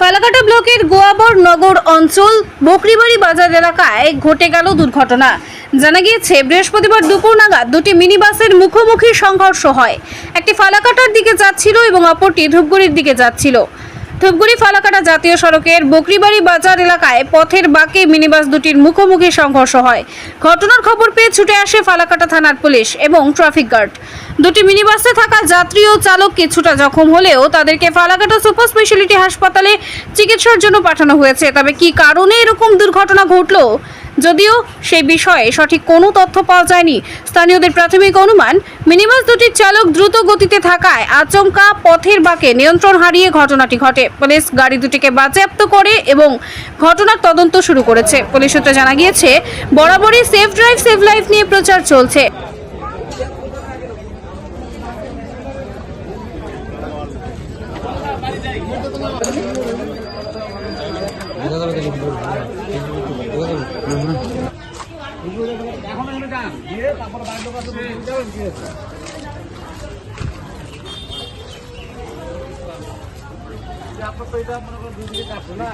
ফালাকাটা ব্লকের গোয়াবর নগর অঞ্চল বকরিবাড়ি বাজার এলাকায় ঘটে গেল দুর্ঘটনা। জানা গিয়েছে বৃহস্পতিবার দুপুর নাগাদ দুটি মিনি বাসের মুখোমুখি সংঘর্ষ হয়। একটি ফালাকাটার দিকে যাচ্ছিল এবং অপরটি ধূপগুড়ির দিকে যাচ্ছিল। ধূপগুড়ি ফালাকাটা জাতীয় সড়কের বকরিবাড়ি বাজার এলাকায় পথের বাঁকে মিনিবাস দুটির মুখোমুখি সংঘর্ষ হয়। ঘটনার খবর পেয়ে ছুটে আসে ফালাকাটা থানার পুলিশ এবং ট্রাফিক গার্ড। দুটি মিনিবাসে থাকা যাত্রী ও চালক কিছুটা জখম হলেও তাদেরকে ফালাকাটা সুপার স্পেশালিটি হাসপাতালে চিকিৎসার জন্য পাঠানো হয়েছে। তবে কী কারণে এরকম দুর্ঘটনা ঘটলো, যদিও সেই বিষয়ে সঠিক কোনো তথ্য পাওয়া যায়নি। স্থানীয়দের প্রাথমিক অনুমান, মিনিবাস দুটির চালক দ্রুত গতিতে থাকায় আচমকা পথের বাঁকে নিয়ন্ত্রণ হারিয়ে ঘটনাটি ঘটে। পুলিশ গাড়ি দুটিকে বাজেয়াপ্ত করে এবং ঘটনার তদন্ত শুরু করেছে। পুলিশ সূত্রে জানা গিয়েছে, বরাবরই সেফ ড্রাইভ সেভ লাইফ নিয়ে প্রচার চলছে। আপনার তো এটা মনে করেন 2 দিকে কাটছে না।